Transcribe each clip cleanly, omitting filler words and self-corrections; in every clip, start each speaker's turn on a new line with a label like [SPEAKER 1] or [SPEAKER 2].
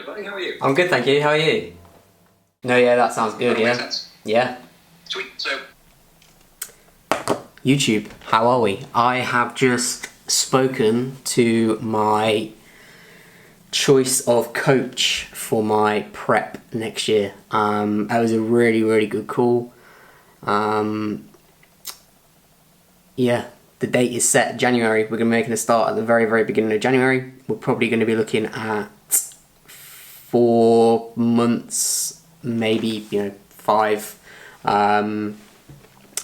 [SPEAKER 1] Hello, buddy. How are you?
[SPEAKER 2] I'm good, thank you. How are you? No, yeah, that sounds good.
[SPEAKER 1] That
[SPEAKER 2] Yeah.
[SPEAKER 1] makes sense.
[SPEAKER 2] Yeah.
[SPEAKER 1] Sweet. So,
[SPEAKER 2] YouTube, how are we? I have just spoken to my choice of coach for my prep next year. That was a really good call. Yeah, the date is set, January. We're going to be making a start at the very beginning of January. We're probably going to be looking at 4 months, maybe 5.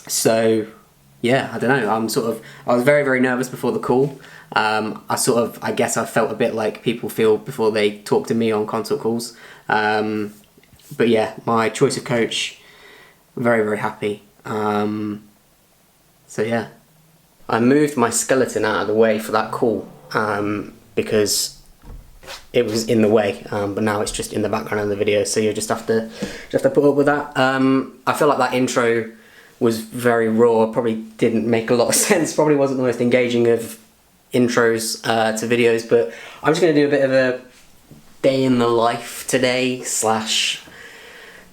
[SPEAKER 2] So yeah, I don't know. I was very nervous before the call. I guess I felt a bit like people feel before they talk to me on consult calls. But yeah, my choice of coach, very happy. So yeah, I moved my skeleton out of the way for that call because it was in the way, but now it's just in the background of the video, so you just have to put up with that. I feel like that intro was very raw, probably didn't make a lot of sense, probably wasn't the most engaging of intros to videos, but I'm just going to do a bit of a day in the life today, slash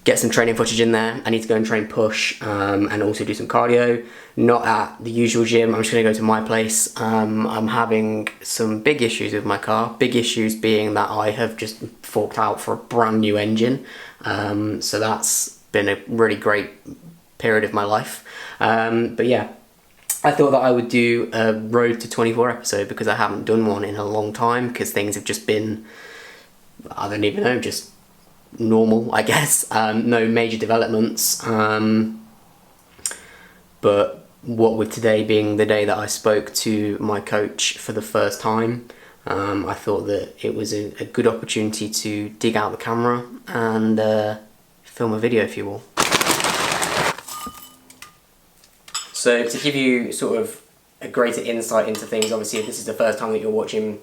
[SPEAKER 2] get some training footage in there. I need to go and train push and also do some cardio, not at the usual gym. I'm just going to go to my place. I'm having some big issues with my car, big issues being that I have just forked out for a brand new engine, so that's been a really great period of my life. But yeah, I thought that I would do a Road to 24 episode because I haven't done one in a long time, because things have just been, I don't even know, just normal, I guess. No major developments, but what with today being the day that I spoke to my coach for the first time, I thought that it was a good opportunity to dig out the camera and film a video, if you will. So to give you sort of a greater insight into things, obviously if this is the first time that you're watching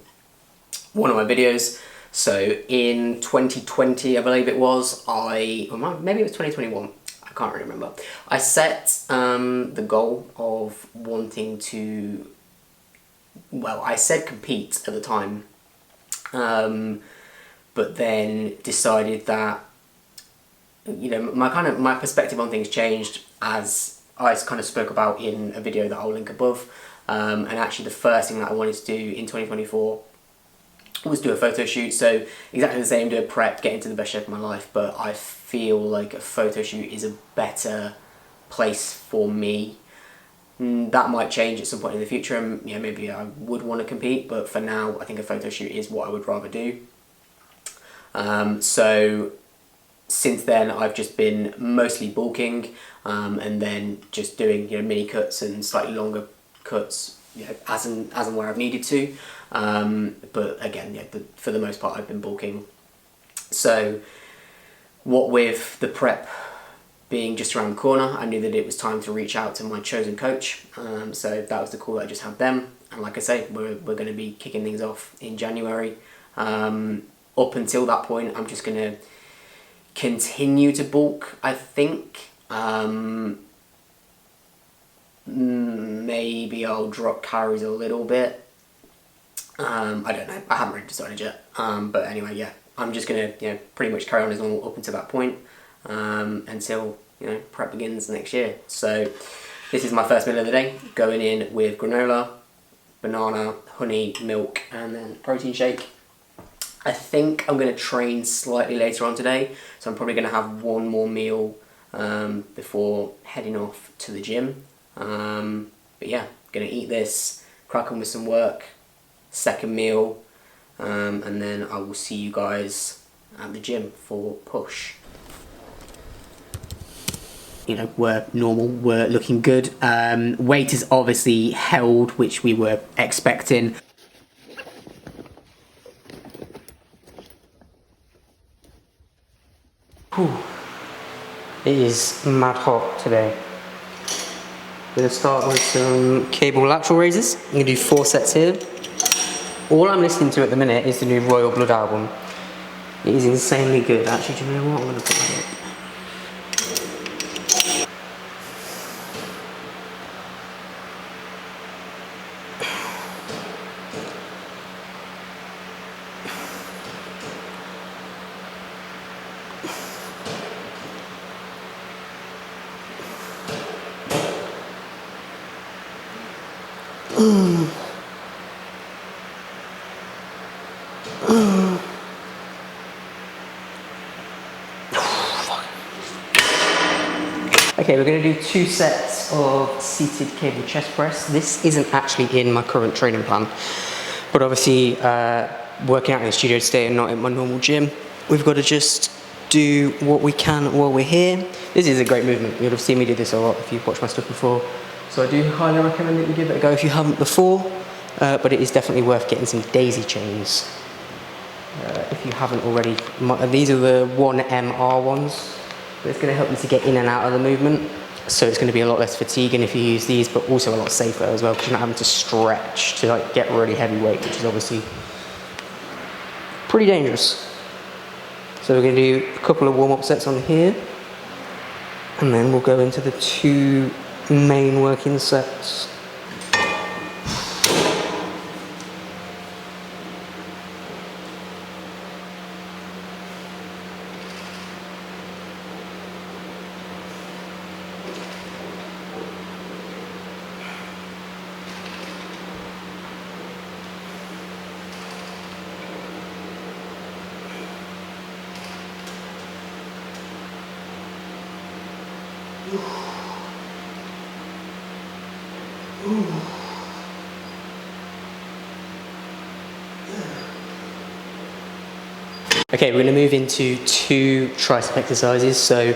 [SPEAKER 2] one of my videos, so in 2020 I believe it was, maybe it was 2021, I can't really remember, I set the goal of wanting to, well, I said compete at the time, but then decided that, my perspective on things changed, as I kind of spoke about in a video that I'll link above, and actually the first thing that I wanted to do in 2024 was do a photo shoot. So exactly the same, do a prep, get into the best shape of my life, but I feel like a photo shoot is a better place for me. That might change at some point in the future, and maybe I would want to compete, but for now I think a photo shoot is what I would rather do. So since then I've just been mostly bulking, and then just doing mini cuts and slightly longer cuts as and where I've needed to, but again for the most part I've been bulking. So what with the prep being just around the corner, I knew that it was time to reach out to my chosen coach, so that was the call that I just had them, and like I say, we're going to be kicking things off in January. Up until that point I'm just going to continue to bulk, I think. Maybe I'll drop calories a little bit. I don't know, I haven't really decided yet. But anyway, yeah, I'm just gonna pretty much carry on as normal up until that point, until prep begins next year. So this is my first meal of the day, going in with granola, banana, honey, milk, and then protein shake. I think I'm going to train slightly later on today, so I'm probably going to have one more meal before heading off to the gym. But yeah, going to eat this, crack on with some work, second meal, and then I will see you guys at the gym for push. We're normal, we're looking good. Weight is obviously held, which we were expecting. Whew. It is mad hot today. We're going to start with some cable lateral raises. I'm going to do 4 sets here. All I'm listening to at the minute is the new Royal Blood album. It is insanely good. Actually, do you know what? I'm going to put that up. Okay, we're going to do 2 sets of seated cable chest press. This isn't actually in my current training plan, but obviously working out in the studio today and not in my normal gym, we've got to just do what we can while we're here. This is a great movement. You'll have seen me do this a lot if you've watched my stuff before. So I do highly recommend that you give it a go if you haven't before, but it is definitely worth getting some daisy chains. If you haven't already, these are the 1MR ones. It's going to help you to get in and out of the movement, so it's going to be a lot less fatiguing if you use these, but also a lot safer as well, because you're not having to stretch to like get really heavy weight, which is obviously pretty dangerous. So we're going to do a couple of warm-up sets on here, and then we'll go into the 2 main working sets. Okay, we're going to move into 2 tricep exercises. So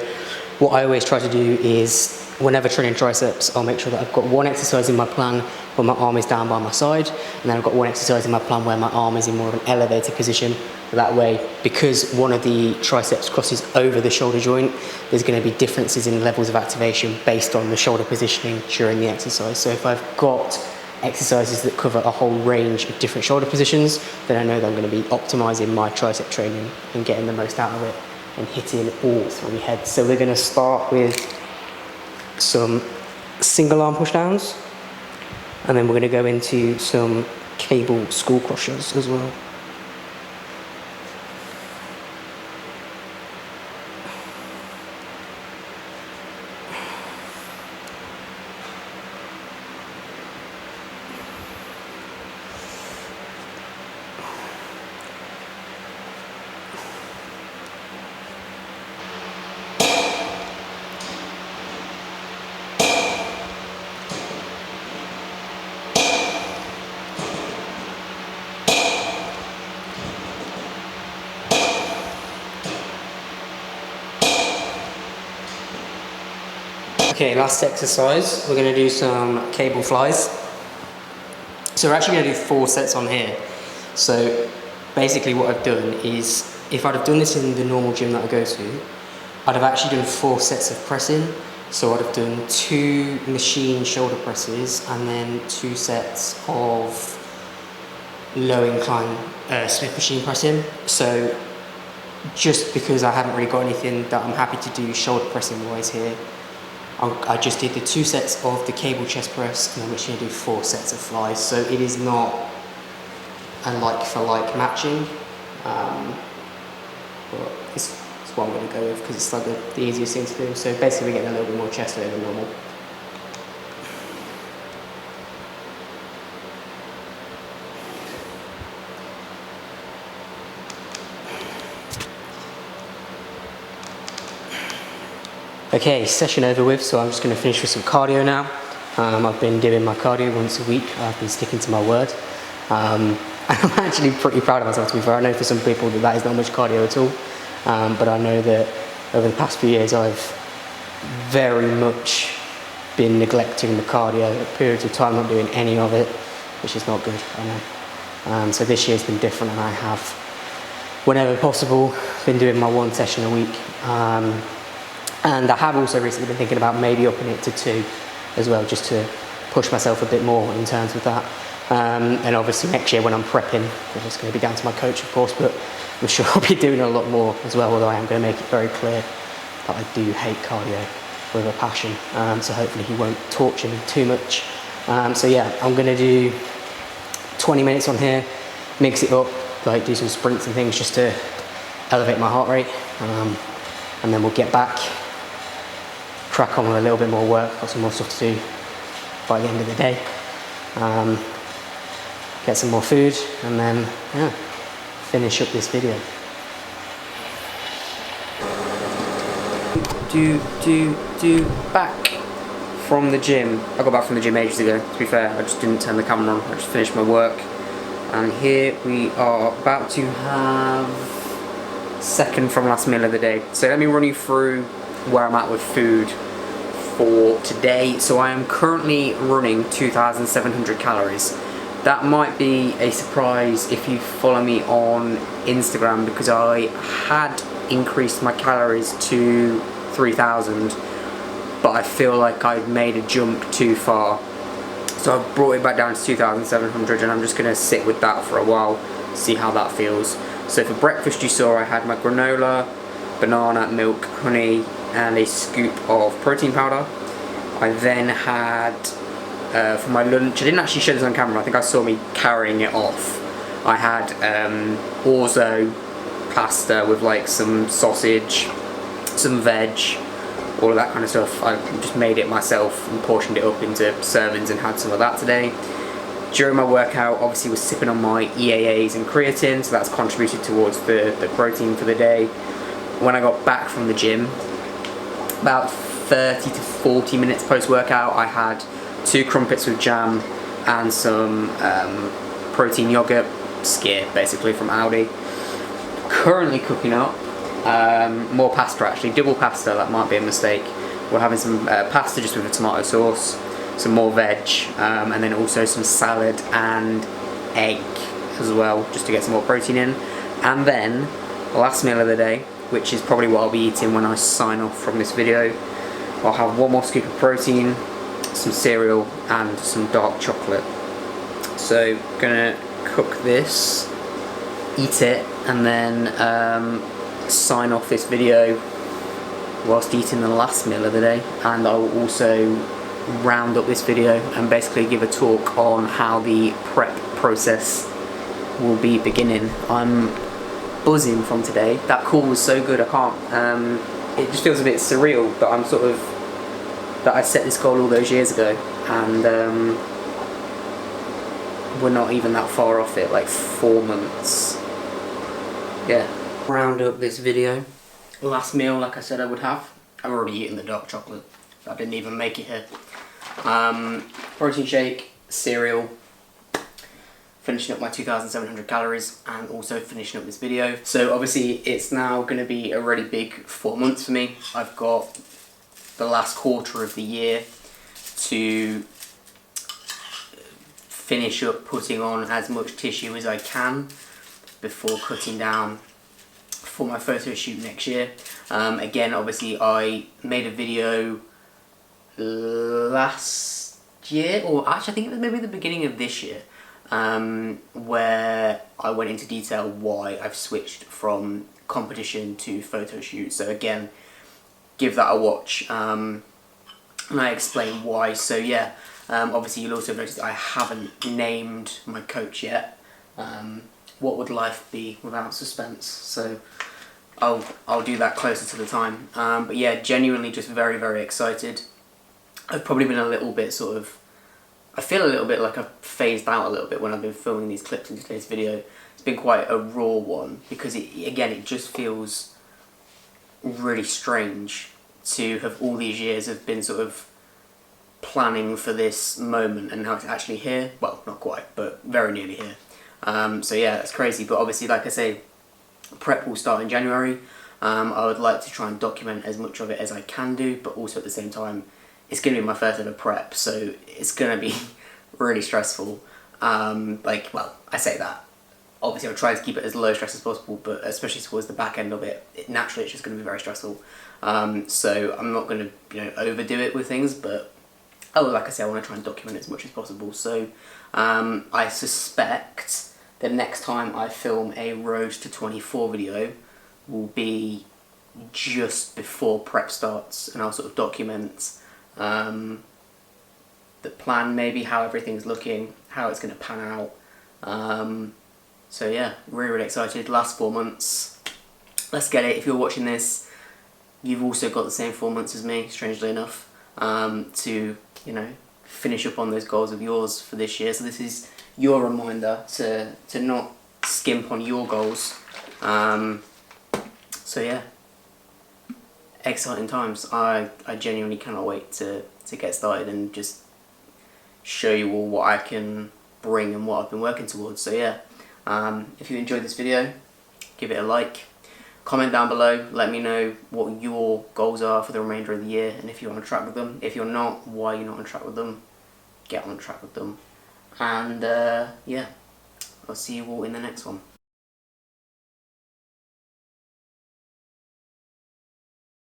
[SPEAKER 2] what I always try to do is, whenever training triceps, I'll make sure that I've got 1 exercise in my plan where my arm is down by my side, and then I've got 1 exercise in my plan where my arm is in more of an elevated position. That way, because one of the triceps crosses over the shoulder joint, there's going to be differences in levels of activation based on the shoulder positioning during the exercise. So if I've got exercises that cover a whole range of different shoulder positions, then I know that I'm going to be optimizing my tricep training and getting the most out of it and hitting all 3 heads. So we're going to start with some single arm push downs, and then we're going to go into some cable school crushers as well. Okay, last exercise, we're going to do some cable flies. So we're actually going to do 4 sets on here. So basically what I've done is, if I'd have done this in the normal gym that I go to, I'd have actually done 4 sets of pressing. So I'd have done 2 machine shoulder presses and then 2 sets of low incline Smith machine pressing. So just because I haven't really got anything that I'm happy to do shoulder pressing wise here, I just did the 2 sets of the cable chest press, and I'm just going to do 4 sets of flies. So it is not a like for like matching, but it's what I'm going to go with because it's like the easiest thing to do. So basically we're getting a little bit more chest weight than normal. Okay, session over with, so I'm just going to finish with some cardio now. I've been doing my cardio once a week. I've been sticking to my word. I'm actually pretty proud of myself, to be fair. I know for some people that is not much cardio at all, but I know that over the past few years I've very much been neglecting the cardio, periods of time not doing any of it, which is not good, I know. So this year's been different, and I have, whenever possible, been doing my 1 session a week. And I have also recently been thinking about maybe upping it to 2 as well, just to push myself a bit more in terms of that. And obviously next year when I'm prepping, it's going to be down to my coach of course, but I'm sure I'll be doing a lot more as well, although I am going to make it very clear that I do hate cardio with a passion. So hopefully he won't torture me too much. So yeah, I'm going to do 20 minutes on here, mix it up, like do some sprints and things just to elevate my heart rate. And then we'll get back, crack on with a little bit more work, got some more stuff to do by the end of the day. get some more food, and then yeah, finish up this video. Back from the gym. I got back from the gym ages ago, to be fair. I just didn't turn the camera on. I just finished my work. And here we are about to have second from last meal of the day. So let me run you through where I'm at with food for today. So I am currently running 2,700 calories. That might be a surprise if you follow me on Instagram, because I had increased my calories to 3,000, but I feel like I've made a jump too far. So I've brought it back down to 2,700, and I'm just going to sit with that for a while, see how that feels. So for breakfast you saw I had my granola, banana, milk, honey, and a scoop of protein powder. I then had, for my lunch, I didn't actually show this on camera, I think I saw me carrying it off. I had orzo pasta with like some sausage, some veg, all of that kind of stuff. I just made it myself and portioned it up into servings and had some of that today. During my workout, obviously was sipping on my EAAs and creatine, so that's contributed towards the protein for the day. When I got back from the gym, about 30 to 40 minutes post-workout, I had 2 crumpets with jam and some protein yogurt, skyr basically from Aldi. Currently cooking up more pasta, actually, double pasta, that might be a mistake. We're having some pasta just with a tomato sauce, some more veg, and then also some salad and egg as well, just to get some more protein in. And then, last meal of the day, which is probably what I'll be eating when I sign off from this video, I'll have 1 more scoop of protein, some cereal, and some dark chocolate. So, gonna cook this, eat it, and then sign off this video whilst eating the last meal of the day. And I will also round up this video and basically give a talk on how the prep process will be beginning. I'm buzzing from today. That call was so good, I can't, it just feels a bit surreal that I'm sort of, that I set this goal all those years ago, and we're not even that far off it, like 4 months. Yeah. Round up this video. Last meal, like I said I would have. I've already eaten the dark chocolate. I didn't even make it here. Protein shake, cereal, finishing up my 2,700 calories, and also finishing up this video. So obviously it's now going to be a really big 4 months for me. I've got the last quarter of the year to finish up putting on as much tissue as I can before cutting down for my photo shoot next year. Again, obviously I made a video last year, or actually I think it was maybe the beginning of this year, where I went into detail why I've switched from competition to photo shoot. So again, give that a watch, and I explain why. So yeah, obviously you'll also notice I haven't named my coach yet. What would life be without suspense? So I'll do that closer to the time. But yeah, genuinely just very, very excited. I've probably been a little bit sort of, I feel a little bit like I've phased out a little bit when I've been filming these clips in today's video. It's been quite a raw one, because it just feels really strange to have all these years have been sort of planning for this moment, and now it's actually here. Well, not quite, but very nearly here. So yeah, that's crazy. But obviously, like I say, prep will start in January. I would like to try and document as much of it as I can do, but also at the same time, it's going to be my first ever prep, so it's going to be really stressful. Well, I say that. Obviously, I'll try to keep it as low stress as possible, but especially towards the back end of it, naturally it's just going to be very stressful. So I'm not going to, overdo it with things, but like I say, I want to try and document as much as possible. So I suspect the next time I film a Road to 24 video will be just before prep starts, and I'll sort of document the plan, maybe how everything's looking, how it's going to pan out. So yeah, really, really excited. Last 4 months, let's get it. If you're watching this, you've also got the same 4 months as me, strangely enough, to finish up on those goals of yours for this year. So this is your reminder to not skimp on your goals. So yeah, exciting times. I genuinely cannot wait to get started and just show you all what I can bring and what I've been working towards. So yeah, if you enjoyed this video, give it a like, comment down below, let me know what your goals are for the remainder of the year and if you're on track with them. If you're not, why you're not on track with them, get on track with them. And yeah, I'll see you all in the next one.